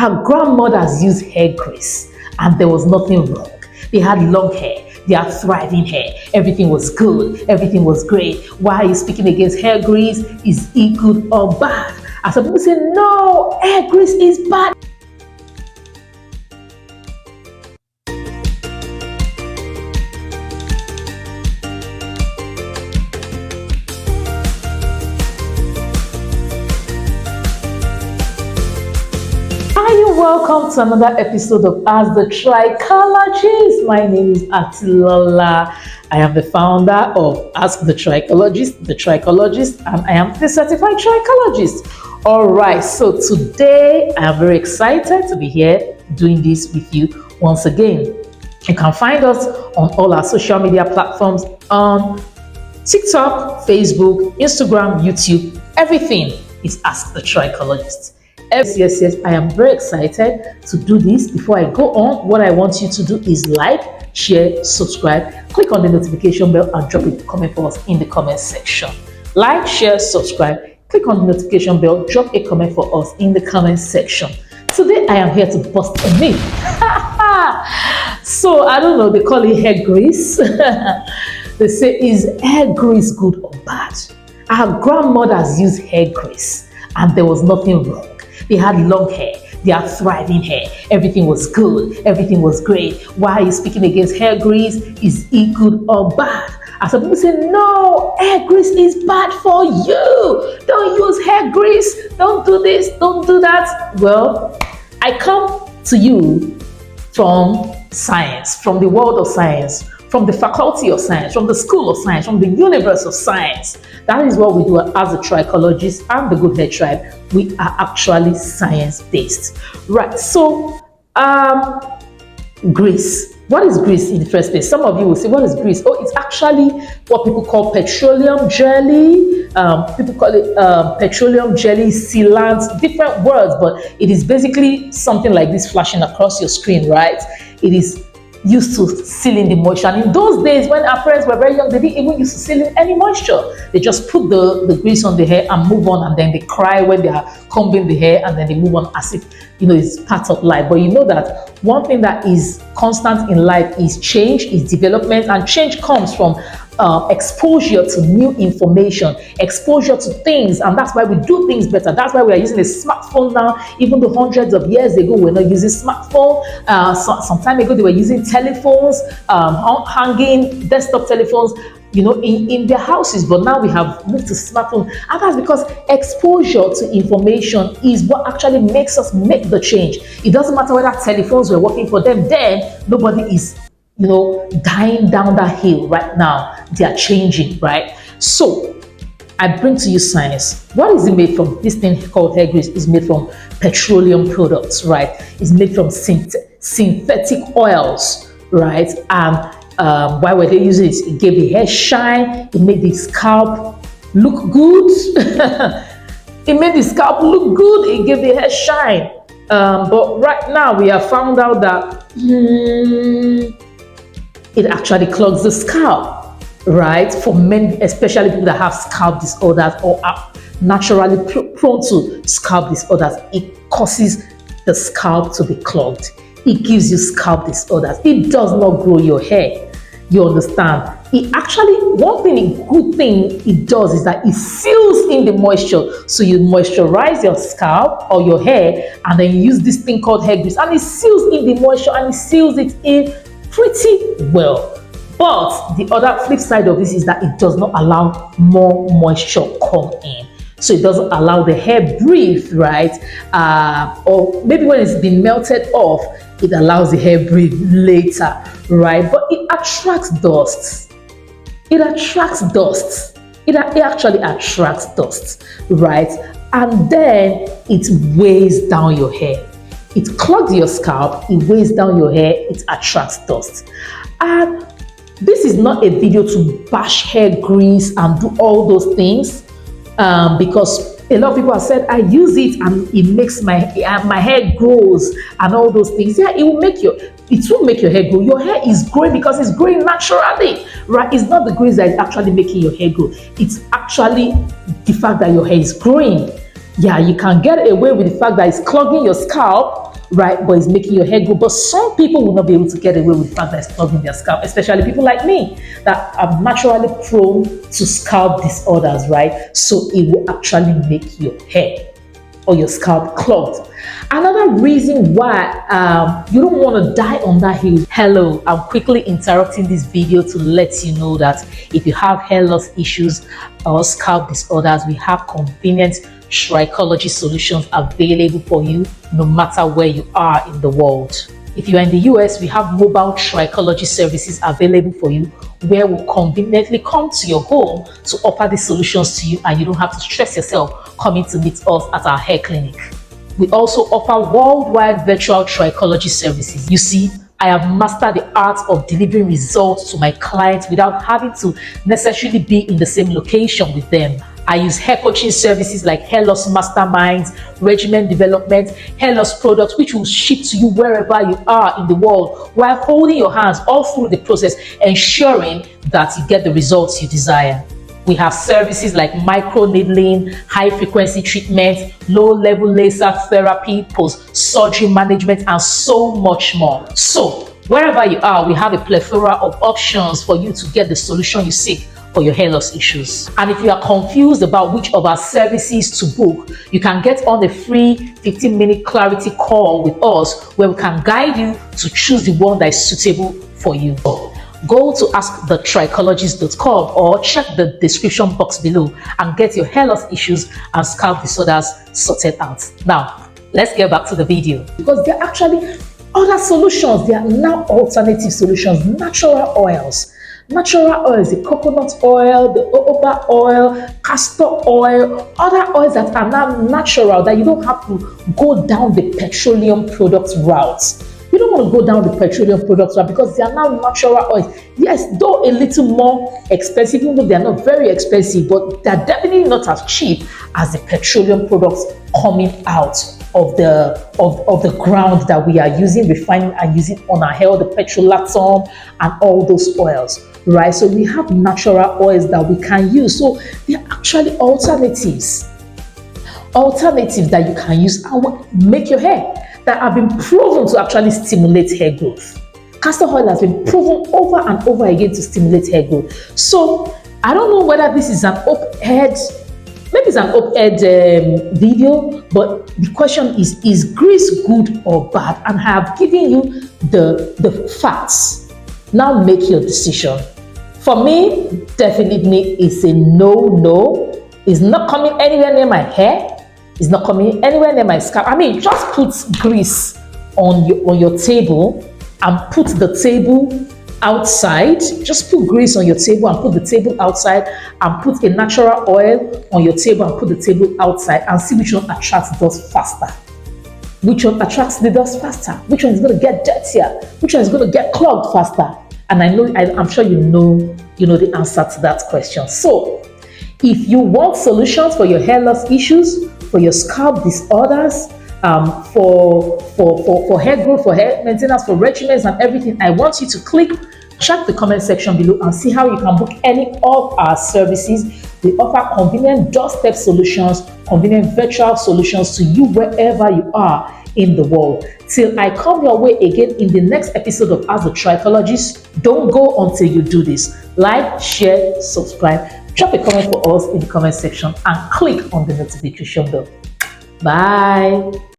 Our grandmothers used hair grease and there was nothing wrong. They had long hair. They had thriving hair. Everything was good. Everything was great. Why are you speaking against hair grease? Is it good or bad? And some people say, no, hair grease is bad. Welcome to another episode of Ask the Trichologist. My name is Atilola. I am the founder of Ask the Trichologist, and I am the certified trichologist. All right, so today I am very excited to be here doing this with you once again. You can find us on all our social media platforms on TikTok, Facebook, Instagram, YouTube. Everything is Ask the Trichologist. Yes, I am very excited to do this. Before I go on, what I want you to do is like, share, subscribe, click on the notification bell and drop a comment for us in the comment section. Like, share, subscribe, click on the notification bell, drop a comment for us in the comment section. Today I am here to bust a myth. So I don't know, they call it hair grease. They say, is hair grease good or bad? Our grandmothers used hair grease and there was nothing wrong. They had long hair. They had thriving hair. Everything was good. Everything was great. Why are you speaking against hair grease? Is it good or bad? And some people say, no, hair grease is bad for you. Don't use hair grease. Don't do this. Don't do that. Well, I come to you from science, from the world of science, from the faculty of science, from the school of science, from the universe of science. That is what we do as a trichologist and the Good Hair Tribe. We are actually science-based. Right, so grease. What is grease in the first place? Some of you will say, what is grease? Oh, it's actually what people call petroleum jelly. People call it petroleum jelly, sealant, different words, but it is basically something like this flashing across your screen, right? It is used to sealing the moisture. And in those days when our parents were very young, they didn't even use to seal any moisture. They just put the grease on the hair and move on, and then they cry when they are combing the hair, and then they move on as if, you know, it's part of life. But you know that one thing that is constant in life is change, is development, and change comes from exposure to new information, exposure to things, and that's why we do things better. That's why we are using a smartphone now. Even though hundreds of years ago we're not using smartphone, some time ago they were using telephones, hanging desktop telephones, you know, in their houses, but now we have moved to smartphone, and that's because exposure to information is what actually makes us make the change. It doesn't matter whether telephones were working for them then. Nobody is, you know, dying down that hill right now. They are changing, right? So I bring to you science. What is it made from? This thing called hair grease is made from petroleum products, right? It's made from synthetic oils, right? And why were they using it? It gave the hair shine. It made the scalp look good. It made the scalp look good. It gave the hair shine. But right now we have found out that it actually clogs the scalp, right? For men, especially people that have scalp disorders or are naturally prone to scalp disorders, it causes the scalp to be clogged. It gives you scalp disorders. It does not grow your hair. You understand? It actually, good thing it does is that it seals in the moisture. So you moisturize your scalp or your hair, and then you use this thing called hair grease, and it seals in the moisture, and it seals it in pretty well. But the other flip side of this is that it does not allow more moisture come in. So it doesn't allow the hair breathe, right? Or maybe when it's been melted off, it allows the hair breathe later, right? But it attracts dust. It attracts dust. It actually attracts dust, right? And then it weighs down your hair. It clogs your scalp, it weighs down your hair, it attracts dust. And this is not a video to bash hair grease and do all those things, because a lot of people have said, I use it and it makes my hair grows and all those things. Yeah, it will make your hair grow. Your hair is growing because it's growing naturally, right? It's not the grease that is actually making your hair grow. It's actually the fact that your hair is growing. Yeah, you can get away with the fact that it's clogging your scalp, right? But it's making your hair grow. But some people will not be able to get away with the fact that it's clogging their scalp, especially people like me that are naturally prone to scalp disorders, right? So it will actually make your hair or your scalp clogged. Another reason why you don't want to die on that hill. Hello, I'm quickly interrupting this video to let you know that if you have hair loss issues or scalp disorders, we have convenient Trichologist solutions available for you no matter where you are in the world. If you are in the US, we have mobile Trichologist services available for you where we'll conveniently come to your home to offer these solutions to you, and you don't have to stress yourself coming to meet us at our hair clinic. We also offer worldwide virtual Trichologist services. You see, I have mastered the art of delivering results to my clients without having to necessarily be in the same location with them. I use hair coaching services like hair loss masterminds, regimen development, hair loss products, which will ship to you wherever you are in the world while holding your hands all through the process, ensuring that you get the results you desire. We have services like micro needling, high frequency treatment, low level laser therapy, post-surgery management, and so much more. So wherever you are, we have a plethora of options for you to get the solution you seek for your hair loss issues. And if you are confused about which of our services to book, you can get on a free 15-minute clarity call with us where we can guide you to choose the one that is suitable for you. Go to askthetrichologist.com or check the description box below and get your hair loss issues and scalp disorders sorted out. Now, let's get back to the video. Because there are actually other solutions. There are now alternative solutions, natural oils. Natural oils, the coconut oil, the jojoba oil, castor oil, other oils that are now natural, that you don't have to go down the petroleum products route. You don't want to go down the petroleum products route because they are now natural oils. Yes, though a little more expensive, even though they are not very expensive, but they're definitely not as cheap as the petroleum products coming out of the ground that we are using, refining and using on our hair, the petrolatum and all those oils, right? So we have natural oils that we can use. So they are actually alternatives that you can use and make your hair, that have been proven to actually stimulate hair growth. Castor oil has been proven over and over again to stimulate hair growth. So I don't know whether this is an op-ed, maybe it's an op-ed video, but the question is grease good or bad? And I have given you the facts. Now make your decision. For me, definitely it's a no. It's not coming anywhere near my hair. It's not coming anywhere near my scalp. I mean, just put grease on your table and put the table outside. Just put grease on your table and put the table outside, and put a natural oil on your table and put the table outside, and see which one attracts dust faster. Which one attracts the dust faster? Which one is going to get dirtier? Which one is going to get clogged faster? And I'm sure you know the answer to that question. So if you want solutions for your hair loss issues, for your scalp disorders, for hair growth, for hair maintenance, for regimens and everything, I want you to check the comment section below and see how you can book any of our services. We offer convenient doorstep solutions, convenient virtual solutions to you wherever you are in the world. Till I come your way again in the next episode of Ask the Trichologist, don't go until you do this. Like, share, subscribe, drop a comment for us in the comment section, and click on the notification bell. Bye.